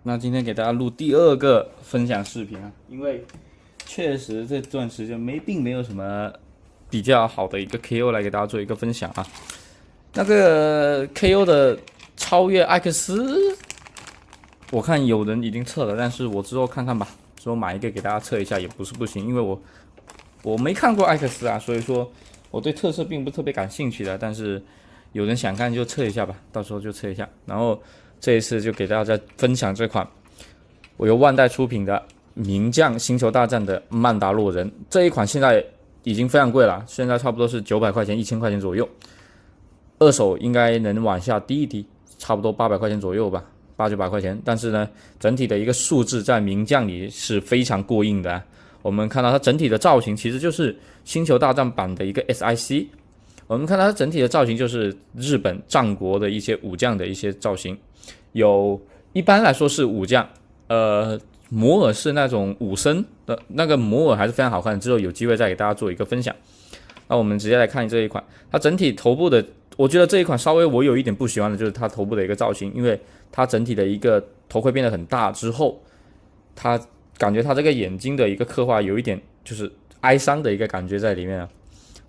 那今天给大家录第2个分享视频啊，因为确实这段时间并没有什么比较好的一个 KO 来给大家做一个分享啊。那个 KO 的超越艾克斯，我看有人已经测了，但是我之后看看吧，之后买一个给大家测一下也不是不行，因为我没看过艾克斯啊，所以说我对特色并不特别感兴趣的，但是有人想看就测一下吧，到时候就测一下。然后这一次就给大家分享这款我由万代出品的名将星球大战的曼达洛人，这一款现在已经非常贵了，现在差不多是900块钱、1000块钱左右，二手应该能往下低一低，差不多800块钱左右吧，800-900块钱。但是呢，整体的一个数字在名将里是非常过硬的啊。我们看到它整体的造型其实就是星球大战版的一个 SIC， 我们看到它整体的造型就是日本战国的一些武将的一些造型，一般来说是武将，摩尔是那种武僧的那个摩尔还是非常好看，之后有机会再给大家做一个分享。那我们直接来看这一款，它整体头部的，我觉得这一款稍微我有一点不喜欢的就是它头部的一个造型，因为它整体的一个头盔变得很大之后，它感觉它这个眼睛的一个刻画有一点就是哀伤的一个感觉在里面啊。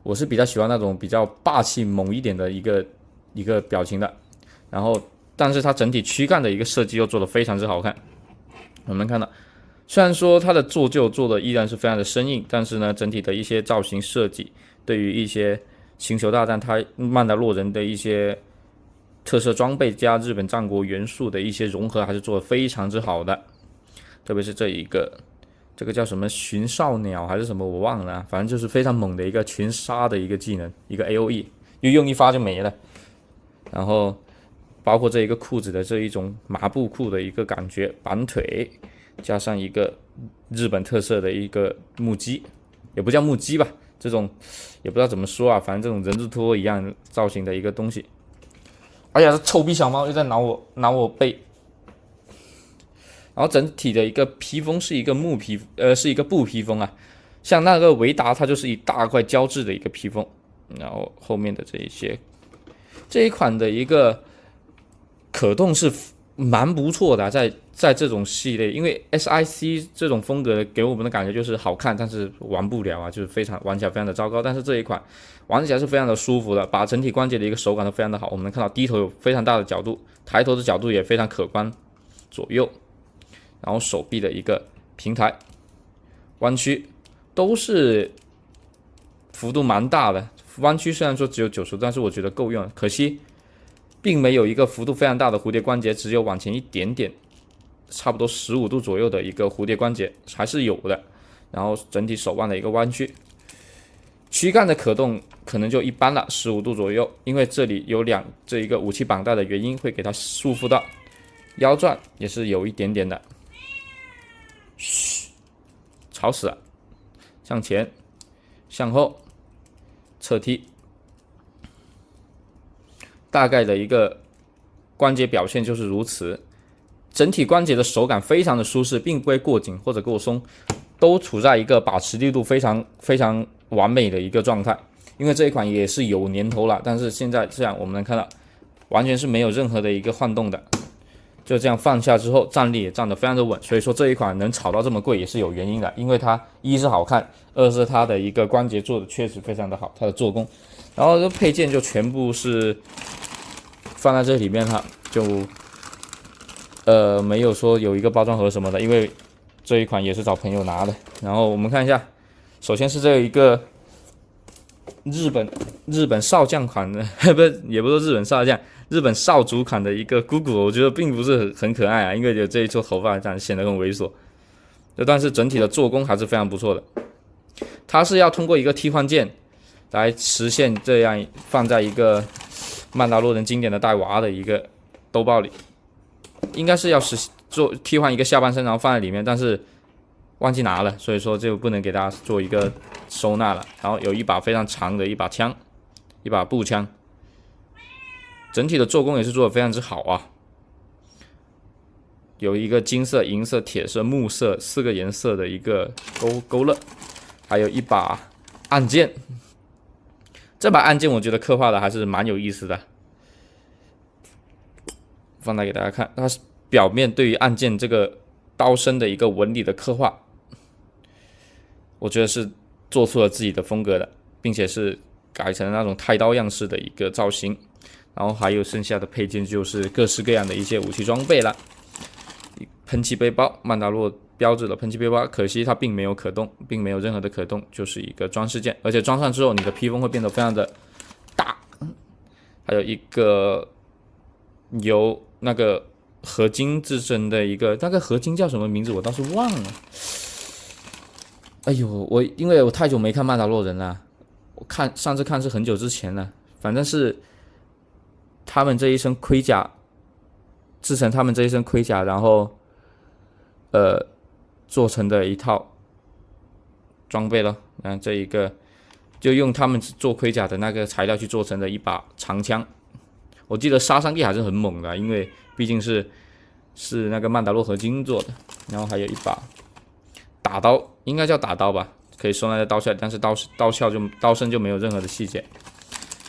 我是比较喜欢那种比较霸气猛一点的一个表情的，然后但是它整体躯干的一个设计又做得非常之好看。我们看到，虽然说它的做旧做的依然是非常的生硬，但是呢，整体的一些造型设计，对于一些星球大战它曼达洛人的一些特色装备加日本战国元素的一些融合，还是做得非常之好的。特别是这个叫什么巡哨鸟还是什么我忘了，反正就是非常猛的一个群杀的一个技能，一个 AOE， 就用一发就没了。然后包括这一个裤子的这一种麻布裤的一个感觉，板腿加上一个日本特色的一个木屐，也不叫木屐吧，这种也不知道怎么说啊，反正这种人字拖一样造型的一个东西。哎呀，这臭逼小猫又在挠我背。然后整体的一个披风是一个是一个布披风啊，像那个维达它就是一大块胶质的一个披风，然后后面的这一款的一个可动是蛮不错的啊，在这种系列，因为 SIC 这种风格给我们的感觉就是好看，但是玩不了啊，就是玩起来非常的糟糕。但是这一款玩起来是非常的舒服的，把整体关节的一个手感都非常的好。我们能看到低头有非常大的角度，抬头的角度也非常可观，左右。然后手臂的一个平台、弯曲都是幅度蛮大的。弯曲虽然说只有90度，但是我觉得够用。可惜并没有一个幅度非常大的蝴蝶关节，只有往前一点点，差不多15度左右的一个蝴蝶关节还是有的。然后整体手腕的一个弯曲，躯干的可动可能就一般了，15度左右，因为这里有这一个武器绑带的原因，会给它束缚到。腰转也是有一点点的。嘘，吵死了！向前，向后，侧踢，大概的一个关节表现就是如此。整体关节的手感非常的舒适，并不会过紧或者过松，都处在一个把持力度非常非常完美的一个状态。因为这一款也是有年头了，但是现在这样我们能看到，完全是没有任何的一个晃动的。就这样放下之后，站立也站得非常的稳，所以说这一款能炒到这么贵也是有原因的，因为它一是好看，二是它的一个关节做的确实非常的好，它的做工，然后这配件就全部是放在这里面，它就没有说有一个包装盒什么的，因为这一款也是找朋友拿的。然后我们看一下，首先是这一个日本少将款的，不是也不是日本少将。日本少主款的一个姑姑，我觉得并不是很可爱啊，因为有这一撮头发，这样显得很猥琐。但是整体的做工还是非常不错的。它是要通过一个替换键来实现这样放在一个曼达洛人经典的带娃的一个兜包里，应该是要替换一个下半身，然后放在里面，但是忘记拿了，所以说就不能给大家做一个收纳了。然后有一把非常长的一把枪，一把步枪。整体的做工也是做得非常之好啊，有一个金色、银色、铁色、木色4个颜色的一个勾勒，还有一把暗剑。这把暗剑我觉得刻画的还是蛮有意思的，放大给大家看，它表面对于按键这个刀身的一个纹理的刻画，我觉得是做出了自己的风格的，并且是改成那种太刀样式的一个造型。然后还有剩下的配件就是各式各样的一些武器装备了。喷气背包，曼达洛标志的喷气背包，可惜它并没有可动，并没有任何的可动，就是一个装饰件，而且装上之后你的披风会变得非常的大。还有一个由那个合金制成的一个，那个合金叫什么名字我倒是忘了。哎呦，因为我太久没看曼达洛人了，上次看是很久之前了，反正是他们这一身盔甲制成他们这一身盔甲，然后做成的一套装备了。这一个就用他们做盔甲的那个材料去做成的一把长枪，我记得杀伤力还是很猛的，因为毕竟是那个曼达洛合金做的。然后还有一把打刀，应该叫打刀吧，可以收纳在刀下，但是刀身就没有任何的细节。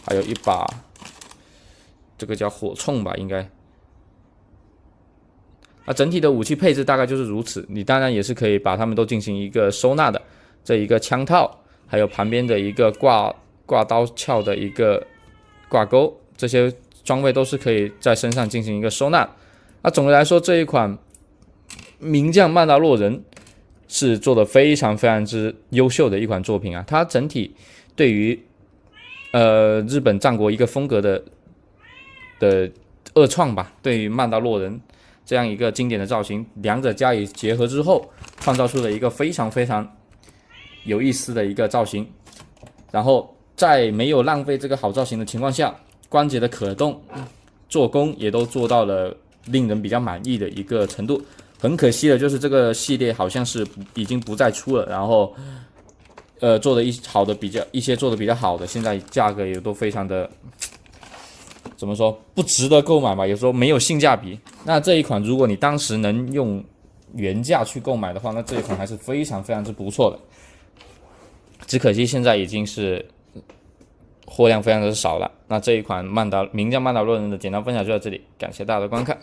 还有一把这个叫火铳吧，应该。整体的武器配置大概就是如此。你当然也是可以把它们都进行一个收纳的，这一个枪套，还有旁边的一个挂刀鞘的一个挂钩，这些装备都是可以在身上进行一个收纳。总的来说，这一款名将曼达洛人是做的非常非常之优秀的一款作品啊！它整体对于日本战国一个风格的二创吧，对于曼达洛人这样一个经典的造型，两者加以结合之后，创造出了一个非常非常有意思的一个造型。然后在没有浪费这个好造型的情况下，关节的可动、做工也都做到了令人比较满意的一个程度。很可惜的就是这个系列好像是已经不再出了，然后做的一些做的比较好的，现在价格也都非常的怎么说不值得购买吧，有时候没有性价比。那这一款如果你当时能用原价去购买的话，那这一款还是非常非常之不错的。只可惜现在已经是货量非常的少了。那这一款名将曼达洛人的简单分享就到这里，感谢大家的观看。